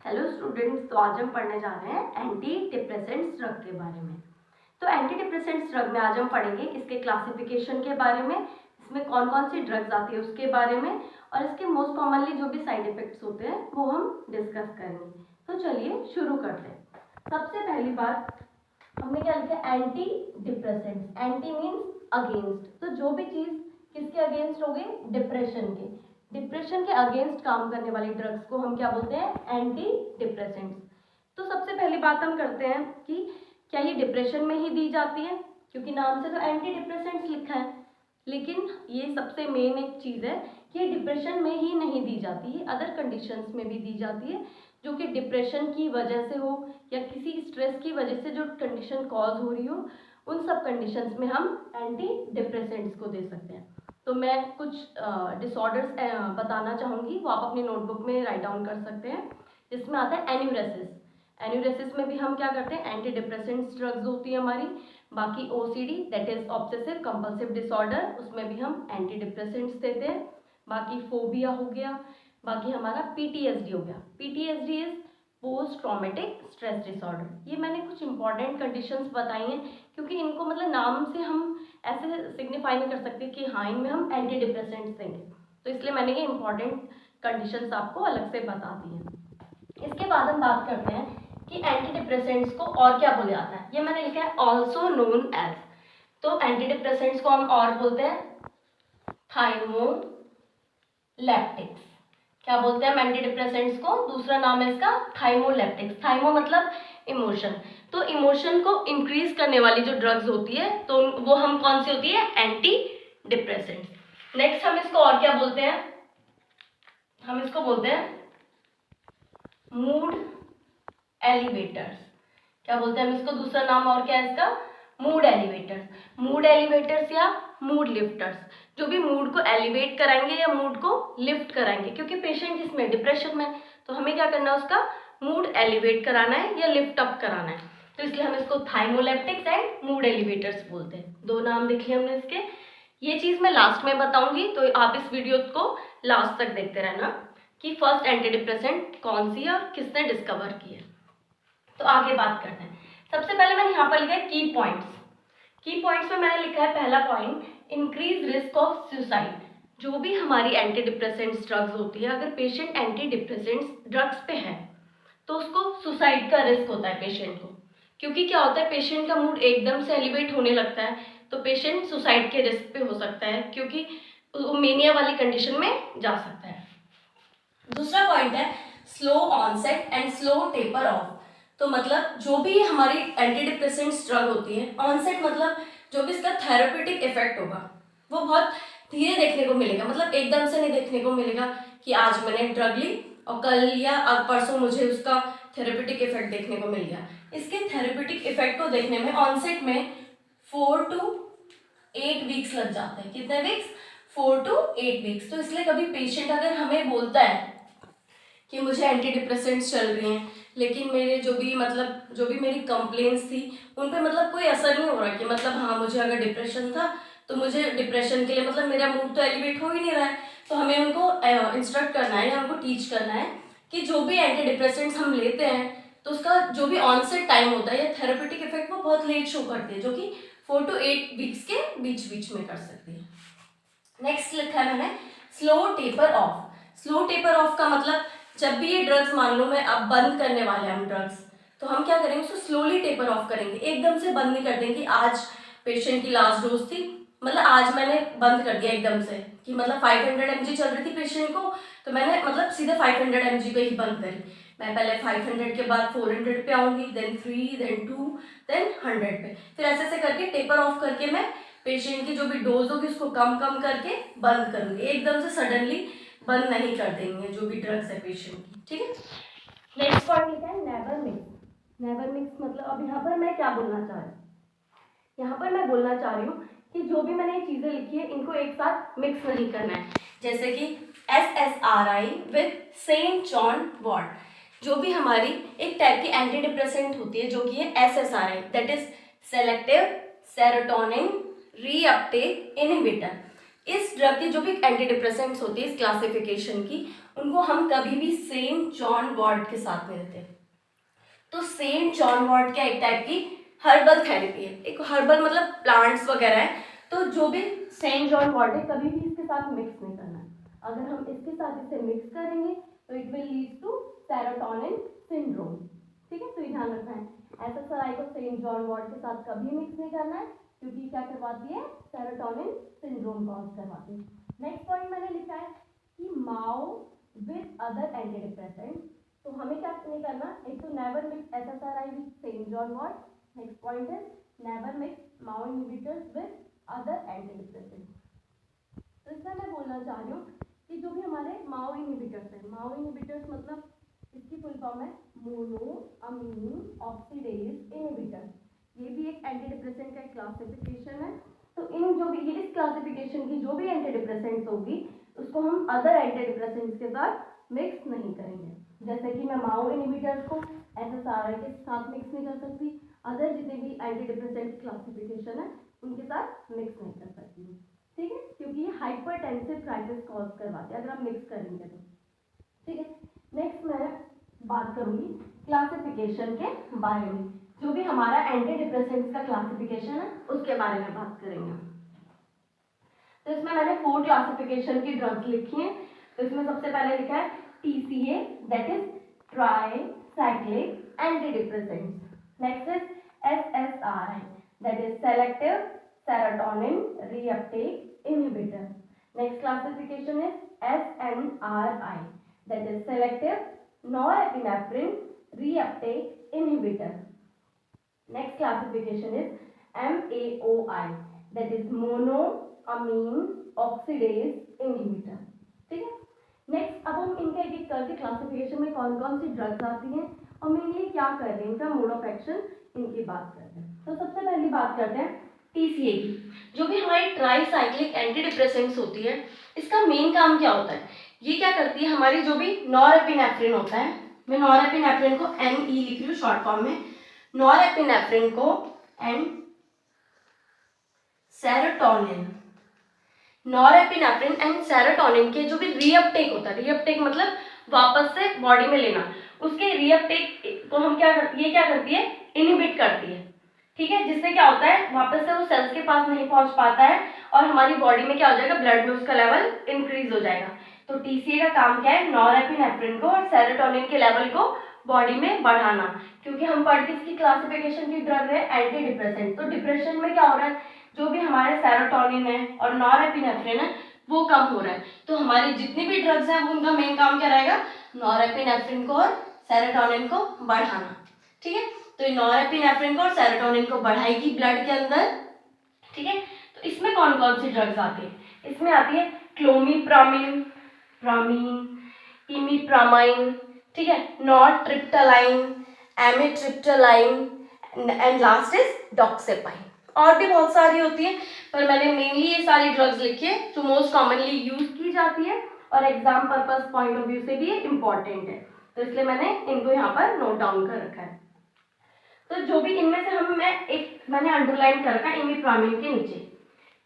Hello students, तो आज हम पढ़ने जा रहे हैं एंटी डिप्रेसेंट्स ड्रग के बारे में। तो एंटी डिप्रेसेंट्स ड्रग में आज हम पढ़ेंगे इसके क्लासिफिकेशन के बारे में, इसमें कौन कौन सी ड्रग्स आती है उसके बारे में, और इसके मोस्ट कॉमनली जो भी साइड इफेक्ट्स होते हैं वो हम डिस्कस करेंगे। तो चलिए शुरू करते हैं। सबसे पहली बात हमने क्या लिखा, anti depressants. Anti means against, तो जो भी चीज किसके अगेंस्ट होगी, डिप्रेशन के। डिप्रेशन के अगेंस्ट काम करने वाली ड्रग्स को हम क्या बोलते हैं, एंटी डिप्रेसेंट्स। तो सबसे पहली बात हम करते हैं कि क्या ये डिप्रेशन में ही दी जाती है, क्योंकि नाम से तो एंटी डिप्रेसेंट्स लिखा है। लेकिन ये सबसे मेन एक चीज है कि ये डिप्रेशन में ही नहीं दी जाती है, अदर कंडीशंस में भी दी जाती है, जो कि डिप्रेशन की वजह से हो या किसी स्ट्रेस की वजह से जो कंडीशन कॉज हो रही हो, उन सब कंडीशंस में हम एंटी डिप्रेसेंट्स को दे सकते हैं। तो मैं कुछ डिसऑर्डर्स बताना चाहूँगी, वो आप अपनी नोटबुक में राइट डाउन कर सकते हैं। जिसमें आता है एन्यूरेसिस। एन्यूरेसिस में भी हम क्या करते हैं, एंटी डिप्रेसेंट्स ड्रग्स होती है हमारी। बाकी OCD that is obsessive compulsive disorder, उसमें भी हम एंटी डिप्रेसेंट्स देते हैं। बाकी फोबिया हो गया, बाकी हमारा पीटीएसडी हो गया। PTSD is post traumatic stress disorder. ये मैंने कुछ इंपॉर्टेंट कंडीशंस बताई हैं, क्योंकि इनको मतलब नाम से हम ऐसे सिग्निफाई नहीं कर सकते कि हाँ इनमें हम एंटी डिप्रेसेंट्स देंगे, तो इसलिए मैंने ये इंपॉर्टेंट कंडीशंस आपको अलग से बता दी हैं। इसके बाद हम बात करते हैं कि एंटी डिप्रेसेंट्स को और क्या बोला जाता है। ये मैंने लिखा है ऑल्सो नोन एज। तो एंटी डिप्रेसेंट्स को हम और बोलते हैं थाइमोलेप्टिक्स। क्या बोलते हैं हम एंटी डिप्रेसेंट्स को, दूसरा नाम है इसका थाइमोलेप्टिक्स। थाइमो मतलब इमोशन, तो इमोशन को इंक्रीज करने वाली जो ड्रग्स होती है तो वो हम कौन सी होती है, एंटी डिप्रेसेंट्स। नेक्स्ट हम इसको और क्या बोलते हैं, हम इसको बोलते हैं मूड एलिवेटर्स। क्या बोलते हैं हम इसको, दूसरा नाम और क्या है इसका, मूड एलिवेटर्स। मूड एलिवेटर्स या मूड लिफ्टर्स, जो भी मूड को एलिवेट कराएंगे या मूड को लिफ्ट कराएंगे, क्योंकि पेशेंट इसमें डिप्रेशन में, तो हमें क्या करना है, उसका मूड एलिवेट कराना है या लिफ्ट अप कराना है। तो इसलिए हम इसको थाइमोलेप्टिक्स एंड मूड एलिवेटर्स बोलते हैं। दो नाम देख लिए हमने इसके। ये चीज मैं लास्ट में बताऊंगी, तो आप इस वीडियो को लास्ट तक देखते रहना कि फर्स्ट एंटी डिप्रेसेंट कौन सी है और किसने डिस्कवर की है। तो आगे बात करते हैं। सबसे पहले मैंने यहाँ पर लिखा है की पॉइंट्स। की पॉइंट्स में मैंने लिखा है पहला point, increase risk of suicide. जो भी हमारी एंटी डिप्रेसेंट्स ड्रग्स होती है, अगर पेशेंट एंटी डिप्रेसेंट्स ड्रग्स पे है तो उसको सुसाइड का रिस्क होता है पेशेंट को। क्योंकि क्या होता है, पेशेंट का मूड एकदम से एलिवेट होने लगता है तो पेशेंट सुसाइड के रिस्क पे हो सकता है, क्योंकि वो मेनिया वाली कंडीशन में जा सकता है। दूसरा पॉइंट है slow onset and slow taper off. तो मतलब जो भी हमारी एंटी डिप्रेसेंट्स ड्रग होती है, ऑनसेट मतलब जो भी इसका थेरेप्यूटिक इफेक्ट होगा वो बहुत धीरे देखने को मिलेगा, मतलब एकदम से नहीं देखने को मिलेगा कि आज मैंने ड्रग ली और कल या परसों मुझे उसका थेरेप्यूटिक इफेक्ट देखने को मिल गया। इसके थेरेप्यूटिक इफेक्ट को देखने में ऑनसेट में 4 to 8 वीक्स लग जाते हैं। कितने वीक्स, 4 to 8 वीक्स। तो इसलिए कभी पेशेंट अगर हमें बोलता है कि मुझे एंटी डिप्रेसेंट्स चल रही हैं, लेकिन मेरे जो भी मेरी कंप्लेंट्स थी उन पे मतलब कोई असर नहीं हो रहा, कि मतलब हाँ मुझे अगर डिप्रेशन था तो मुझे डिप्रेशन के लिए मतलब मेरा मूड तो एलिवेट हो ही नहीं रहा है, तो हमें उनको इंस्ट्रक्ट करना है या उनको टीच करना है कि जो भी एंटी डिप्रेसेंट्स हम लेते हैं तो उसका जो भी ऑनसेट टाइम होता है या थेरेप्यूटिक इफेक्ट वो बहुत लेट शो करती है, जो कि 4 to 8 वीक्स के बीच बीच में कर सकती है। नेक्स्ट लिखा है मैंने slow taper of. Slow taper of का मतलब जब भी ये ड्रग्स मान लो मैं अब बंद करने वाले हैं हम ड्रग्स, तो हम क्या करेंगे, उसको स्लोली टेपर ऑफ करेंगे, एकदम से बंद नहीं कर देंगे। आज पेशेंट की लास्ट डोज थी, मतलब आज मैंने बंद कर दिया एकदम से, कि मतलब 500 mg चल रही थी पेशेंट को, तो मैंने मतलब सीधे 500 mg पे ही बंद करी। मैं पहले 500 के बाद 400 पे आऊंगी, देन 3, देन 2, देन 100 पे, फिर ऐसे ऐसे करके टेपर ऑफ करके मैं पेशेंट की जो भी डोज होगी उसको कम कम करके बंद करूंगी। एकदम से सडनली बंद नहीं कर देंगे जो भी ड्रग्स है पेशेंट की, ठीक है। नेक्स्ट पॉइंट लिखा है नेवर मिक्स। नेवर मिक्स मतलब अब यहाँ पर मैं क्या बोलना चाह रही हूँ, यहाँ पर मैं बोलना चाह रही हूँ कि जो भी मैंने ये चीजें लिखी है इनको एक साथ मिक्स नहीं करना है। जैसे कि SSRI विद सेंट जॉन वॉर्ट, जो भी हमारी एक टाइप की एंटी डिप्रेसेंट होती है जो कि है SSRI, that is selective serotonin reuptake inhibitor. इस ड्रग की जो भी एंटी डिप्रेसेंट्स होती है इस क्लासिफिकेशन की, उनको हम कभी भी सेंट जॉन वॉर्ट के साथ में देते हैं। तो सेंट जॉन वॉर्ट क्या एक टाइप की हर्बल थेरेपी है, एक हर्बल मतलब प्लांट्स वगैरह है। तो जो भी सेंट जॉन वॉर्ट है कभी भी इसके साथ मिक्स नहीं करना है। अगर हम इसके साथ इसे मिक्स करेंगे तो it will lead to serotonin syndrome. ठीक है, तो ये ध्यान रखना है, SSRI को सेंट जॉन वॉर्ट के साथ कभी मिक्स नहीं करना है, क्योंकि क्या करवाती है, सेरोटोनिन सिंड्रोम कॉज करवाती है। नेक्स्ट पॉइंट मैंने लिखा है कि MAO with other antidepressant. तो हमें क्या नहीं करना, एक तो never mix SSRI with Saint John wort. Next point is never mix MAO inhibitors with other antidepressant. तो इसमें मैं बोलना चाह रही हूँ कि जो भी हमारे माओ इनहिबिटर्स हैं, माओ इनहिबिटर्स मतलब इसकी फुल फॉर्म है मोनो अमीन ऑक्सीडेज इनहिबिटर। ये भी एक एंटी डिप्रेसेंट का क्लासिफिकेशन है। तो इन जो भी इस क्लासिफिकेशन की जो भी एंटी डिप्रेसेंट्स होगी उसको हम अदर एंटी डिप्रेसेंट्स के साथ मिक्स नहीं करेंगे। जैसे कि मैं माओ इनहिबिटर्स को SSRI के साथ मिक्स नहीं कर सकती, अदर जितने भी एंटी डिप्रेसेंट क्लासिफिकेशन है उनके साथ मिक्स नहीं कर सकती हूँ। ठीक है, क्योंकि ये हाइपरटेंसिव क्राइसिस कॉज करवाते हैं अगर आप मिक्स करेंगे तो। ठीक है, नेक्स्ट मैं बात करूंगी क्लासिफिकेशन के बारे में। जो भी हमारा एंटी डिप्रेसेंट्स का क्लासिफिकेशन है उसके बारे में बात करेंगे। तो इसमें मैंने 4 क्लासिफिकेशन की ड्रग्स लिखी हैं। तो इसमें सबसे पहले लिखा है TCA, that is tricyclic anti depressants. Next is SSRI, that is selective serotonin reuptake inhibitor. Next classification is SNRI, that is selective norepinephrine reuptake inhibitor. Next classification is MAOI, that is monoamine oxidase inhibitor. ठीक है, next अब हम इनका एक एक करके classification में कौन कौन सी ड्रग्स आती हैं और मेनली क्या कर रहे हैं, इनका मोड ऑफ एक्शन, इनकी बात करते हैं। तो सबसे पहली बात करते हैं TCA की। जो भी हमारी ट्राइसाइक्लिक एंटी डिप्रेसेंट्स होती है इसका मेन काम क्या होता है, ये क्या करती है, हमारी जो भी नॉरएपिनेफ्रिन होता है, मैं नॉरएपिनेफ्रिन को NE लिख रही हूँ शॉर्ट फॉर्म में, नॉरएपिनेफ्रिन को and serotonin, norepinephrine and serotonin के जो भी रीअपटेक होता है, रीअपटेक मतलब वापस से बॉडी में लेना, उसके रीअपटेक को हम क्या करती है, इनहिबिट करती है। ठीक है, जिससे क्या होता है, वापस से वो सेल्स के पास नहीं पहुंच पाता है और हमारी बॉडी में क्या हो जाएगा, ब्लड में उसका लेवल इंक्रीज हो जाएगा। तो TCA का काम क्या है, नॉरएपिनेफ्रिन को और सेरोटोनिन के लेवल को बॉडी में बढ़ाना। क्योंकि हम पढ़ किसकी क्लासिफिकेशन की ड्रग है, एंटी डिप्रेसेंट। तो डिप्रेशन में क्या हो रहा है, जो भी हमारे सेरोटोनिन है और नॉरएपिनेफ्रिन है वो कम हो रहा है। तो हमारी जितनी भी ड्रग्स हैं उनका मेन काम क्या रहेगा, नॉरएपिनेफ्रिन को और सेरोटोनिन को बढ़ाना। ठीक है, तो ये नॉरएपिनेफ्रिन को और सेरोटोनिन को बढ़ाएगी ब्लड के अंदर। ठीक है, तो इसमें कौन कौन सी ड्रग्स आती है, इसमें आती है क्लोमिप्रामिन, इमिप्रामाइन, ठीक है, नॉरट्रिप्टालाइन, एमिट्रिप्टालाइन एंड लास्ट इज डॉक्सेपाइन। और भी बहुत सारी होती है पर मैंने मेनली ये सारी ड्रग्स लिखी है जो मोस्ट कॉमनली यूज की जाती है और exam purpose point of view से भी ये इंपॉर्टेंट है, तो इसलिए मैंने इनको यहाँ पर नोट डाउन कर रखा है। तो जो भी इनमें से मैंने अंडरलाइन कर रखा है इमिप्रामिन के नीचे।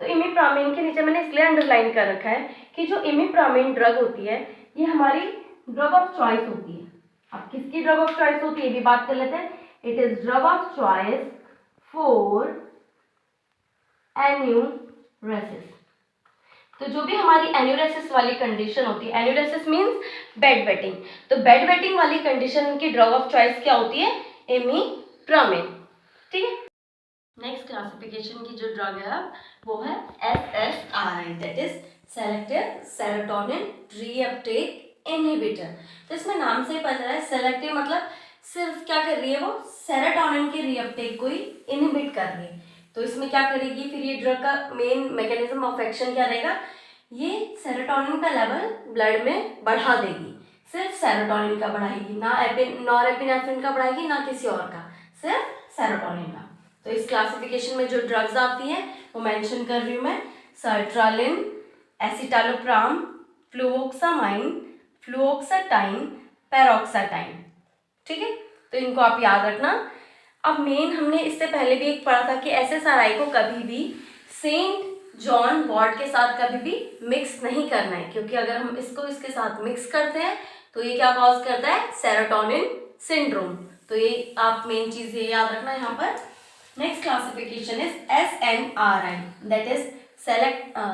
तो इमिप्रामिन के नीचे मैंने इसलिए अंडरलाइन कर रखा है कि जो इमिप्रामिन ड्रग होती है ये हमारी ड्रग ऑफ चॉइस होती है। अब किसकी ड्रग ऑफ चॉइस होती है ये भी बात कर लेते हैं। It is drug of choice for enuresis. तो जो भी हमारी एन्यूरेसिस वाली कंडीशन होती है, एन्यूरेसिस मींस बेड वेटिंग, तो बेड वेटिंग वाली कंडीशन की ड्रग ऑफ चॉइस क्या होती है, इमिप्रामिन। ठीक है, नेक्स्ट क्लासिफिकेशन की जो ड्रग है वो है SSRI, that is selective serotonin reuptake inhibitor. तो इसमें नाम से ही पता है सेलेक्टिव मतलब सिर्फ क्या कर रही है, वो सेरोटोनिन के रीअपटेक को ही इनहिबिट कर रही है। तो इसमें क्या करेगी फिर ये ड्रग का मेन मैकेनिज्म ऑफ एक्शन क्या रहेगा, ये सेरोटोनिन का लेवल ब्लड में बढ़ा देगी, सिर्फ सेरोटोनिन का बढ़ाएगी, ना नॉरएपिनेफ्रिन का बढ़ाएगी ना किसी और का, सिर्फ सेरोटोनिन का। तो इस क्लासिफिकेशन में जो ड्रग्स आती हैं वो मेंशन कर रही हूँ मैं, सर्ट्रालिन, एसिटालोप्राम, फ्लुओक्सामाइन, फ्लुओक्साटाइन, पेरोक्साटाइन। ठीक है, तो इनको आप याद रखना। अब मेन हमने इससे पहले भी एक पढ़ा था कि SSRI को कभी भी सेंट जॉन वॉर्ड के साथ कभी भी मिक्स नहीं करना है, क्योंकि अगर हम इसको इसके साथ मिक्स करते हैं तो ये क्या कॉज करता है, सेरोटोनिन सिंड्रोम। तो ये आप मेन चीज ये याद रखना है यहाँ पर। Next classification is SNRI, that is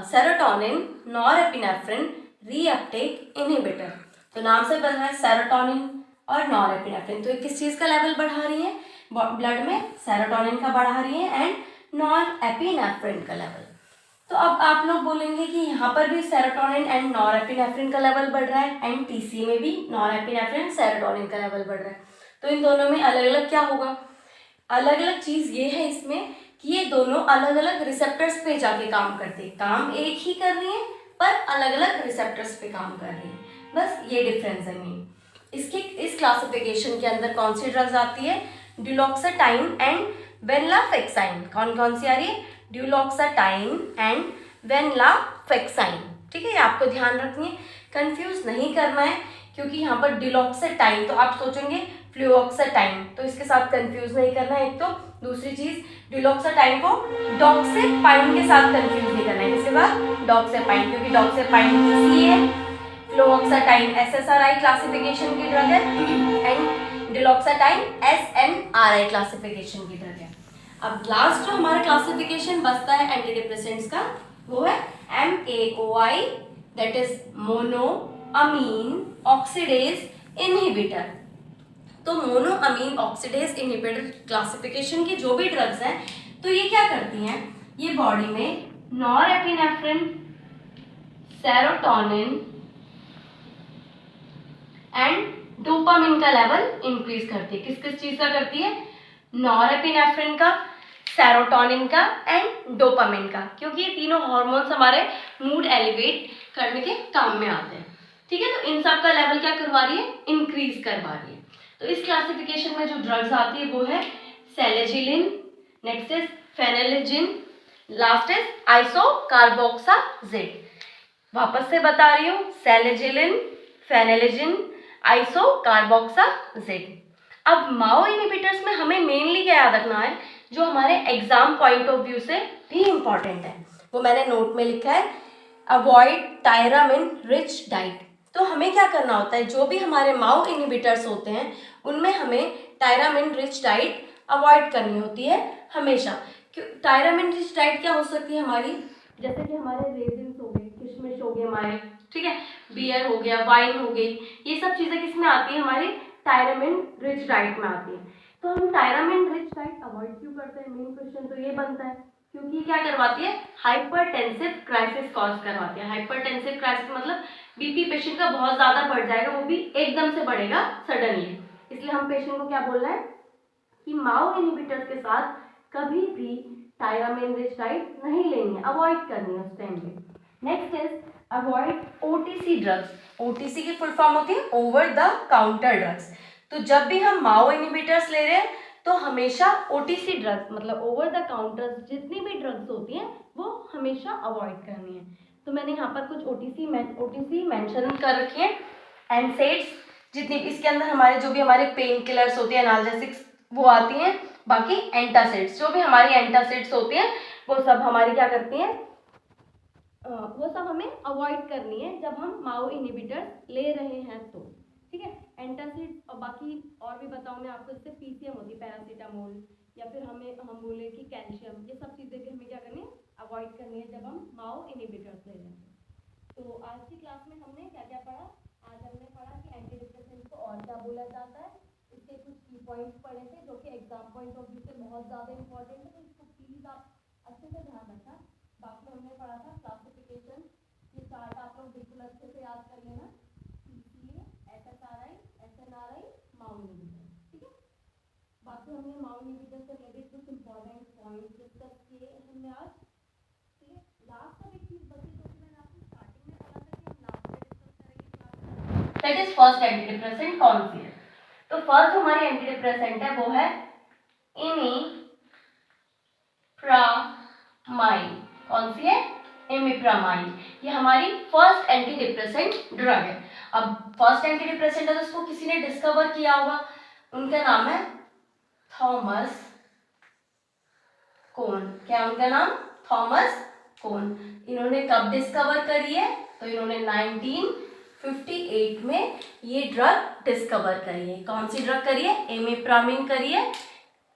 serotonin norepinephrine reuptake inhibitor. तो नाम से पता है सेरोटोनिन और नॉरएपिनेफ्रिन, तो ये किस चीज का लेवल बढ़ा रही है, ब्लड में सेरोटोनिन का बढ़ा रही है एंड नॉरएपिनेफ्रिन का लेवल। तो अब आप लोग बोलेंगे कि यहाँ पर भी सेरोटोनिन एंड नॉरएपिनेफ्रिन का लेवल बढ़ रहा है एंड TC में भी नॉरएपिनेफ्रिन सेरोटोनिन का लेवल बढ़ रहा है, तो इन दोनों में अलग अलग क्या होगा, अलग अलग चीज ये है इसमें कि ये दोनों अलग अलग रिसेप्टर्स पे जाके काम करते हैं, काम एक ही कर रही है पर अलग अलग रिसेप्टर्स पे काम कर रही है, बस ये डिफरेंस है मेन। इसके इस क्लासिफिकेशन के अंदर कौन सी ड्रग्स आती है, ड्यूलॉक्साटाइन एंड वेनलाफेक्साइन। कौन कौन सी आ रही है, ड्यूलॉक्साटाइन एंड वेनलाफेक्साइन। ठीक है, ये आपको ध्यान रखनी है, कंफ्यूज नहीं करना है, क्योंकि यहाँ पर ड्यूलॉक्साटाइन तो आप सोचेंगे फ्लूऑक्साटाइन, तो इसके साथ कंफ्यूज नहीं करना है। एक तो दूसरी चीज, ड्यूलॉक्साटाइन को डॉक्सेपाइन के साथ कंफ्यूज नहीं करना है, किसके साथ, डॉक्सेपाइन, क्योंकि डॉक्सेपाइन TC है, फ्लूऑक्साटाइन SSRI क्लासिफिकेशन की ड्रग है एंड ड्यूलॉक्साटाइन SNRI क्लासिफिकेशन की ड्रग है। अब लास्ट जो हमारा क्लासिफिकेशन बचता है एंटी डिप्रेसेंट्स का, वो है MAOI, that is monoamine oxidase inhibitor. तो मोनोअमीन ऑक्सीडेज इनहिबिटर क्लासिफिकेशन की जो भी ड्रग्स हैं, तो ये क्या करती हैं, ये बॉडी में नॉरएपिनेफ्रिन, सेरोटोनिन एंड डोपामिन का लेवल इंक्रीज करती है। किस किस चीज का करती है, नॉरएपिनेफ्रिन का, सेरोटोनिन का एंड डोपामिन का, क्योंकि ये तीनों हार्मोन्स हमारे मूड एलिवेट करने के काम में आते हैं। ठीक है, तो इन सब का लेवल क्या करवा रही है, इंक्रीज करवा रही है। तो इस क्लासिफिकेशन में जो ड्रग्स आती है वो है selegiline, next is phenelzine, last is isocarboxazid. वापस से बता रही हूँ, सेलेजिलिन, फेनेलेजिन, आइसोकार्बोक्साजेड। अब माओ इनहिबिटर्स में हमें मेनली क्या याद रखना है, जो हमारे एग्जाम पॉइंट ऑफ व्यू से भी इंपॉर्टेंट है, वो मैंने नोट में लिखा है, अवॉइड टायरामिन रिच डाइट। तो हमें क्या करना होता है, जो भी हमारे माओ इनहिबिटर्स होते हैं उनमें हमें टायरामिन रिच डाइट अवॉइड करनी होती है हमेशा। टायरामिन रिच डाइट क्या हो सकती है हमारी, जैसे कि हमारे रेजिन्स हो गए, किशमिश हो गए हमारे, ठीक है, बियर हो गया, वाइन हो गई, ये सब चीज़ें किस में आती है, हमारी टायरामिन रिच डाइट में आती है। तो हम टायरामिन रिच डाइट अवॉइड क्यों करते हैं, मेन क्वेश्चन तो ये बनता है, क्योंकि क्या करवाती है, हाइपरटेंसिव क्राइसिस कॉज करवाती है। हाइपरटेंसिव क्राइसिस मतलब बीपी पेशेंट का बहुत ज़्यादा बढ़ जाएगा, वो भी एकदम से बढ़ेगा सडनली, इसलिए हम पेशेंट को क्या बोलना है कि माओ इनहिबिटर्स के साथ कभी भी टायरामिन रिच डाइट नहीं लेनी है, अवॉइड करनी है उस टाइम पे। Next is avoid OTC drugs. OTC की फुल फॉर्म होती है ओवर द काउंटर ड्रग्स। तो जब भी हम माओ इनहिबिटर्स ले रहे हैं तो हमेशा OTC ड्रग्स मतलब ओवर द काउंटर जितनी भी ड्रग्स होती हैं वो हमेशा अवॉइड करनी है। तो मैंने यहाँ पर कुछ OTC मेंशन कर रखी है, एनसेड्स, जितनी इसके अंदर हमारे जो भी हमारे पेन किलर्स होती है, एनाल्जेसिक्स, वो आती हैं। बाकी एंटासिड्स, जो भी हमारी एंटासिड्स होती हैं वो सब हमारी क्या करती हैं, वो सब हमें अवॉइड करनी है जब हम माओ इनहिबिटर्स ले रहे हैं तो। ठीक है, एंटासिड्स और बाकी और भी बताऊँ मैं आपको, इससे PCM होती है, पैरासीटामोल, या फिर हम बोले कि कैल्शियम, ये सब चीज़ें भी हमें क्या करनी है, अवॉइड करनी है जब हम माओ इनहिबिटर्स ले रहे हैं। तो आज की क्लास में हमने क्या क्या पढ़ा, आज हमने पढ़ा कि एंटी डिप्रेसेंट्स को और क्या बोला जाता है, इसके कुछ की पॉइंट्स पढ़े थे जो कि एग्जाम पॉइंट ऑफ व्यू से बहुत ज़्यादा इंपॉर्टेंट है, तो इसको प्लीज़ आप अच्छे से ध्यान रखना। बाकी हमने पढ़ा था क्लासिफिकेशन, ये चार्ट आप लोग बिल्कुल अच्छे से याद कर लेना, इसलिए SSRI, SNRI, माओ इनहिबिटर। ठीक है, बाकी हमने माओ इनहिबिटर से रिलेटेड कुछ इंपॉर्टेंट पॉइंट्स डिस्कस किए हमने आज। ठीक है, लास्ट अब एक चीज़ बची जो कि मैंने आपको स्टार्टिंग में बोला था कि हम लास्ट में डिस्कस करेंगे class, that is first anti depressant कौन सी है। तो फर्स्ट जो हमारी एंटी डिप्रेसेंट है वो है इमिप्रामाइन। कौन सी है, इमिप्रामाइन, ये हमारी फर्स्ट एंटी डिप्रेसेंट ड्रग है। अब फर्स्ट एंटी डिप्रेसेंट है तो उसको किसी ने डिस्कवर किया होगा, उनका नाम है थॉमस कोन। क्या उनका नाम, थॉमस कोन। इन्होंने कब डिस्कवर करी है? तो इन्होंने 1958 में ये ड्रग डिस्कवर करी है। कौन सी ड्रग करी है? इमिप्रामिन करी है।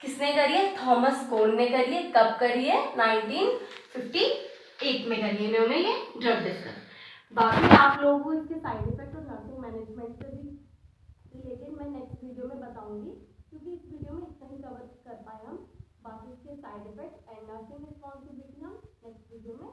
किसने करी है? थॉमस कोन ने करी है। कब करी है? 1958 में करी है इन्होंने ये ड्रग डिस्कवर। बाकी आप लोगों को इसके साइड इफेक्ट और नर्सिंग मैनेजमेंट से भी रिलेटेड मैं नेक्स्ट वीडियो में बताऊंगी, क्योंकि इस वीडियो में इतना ही कवर कर पाए हम। बाकी इसके side effect and nursing responsibility हम नेक्स्ट वीडियो में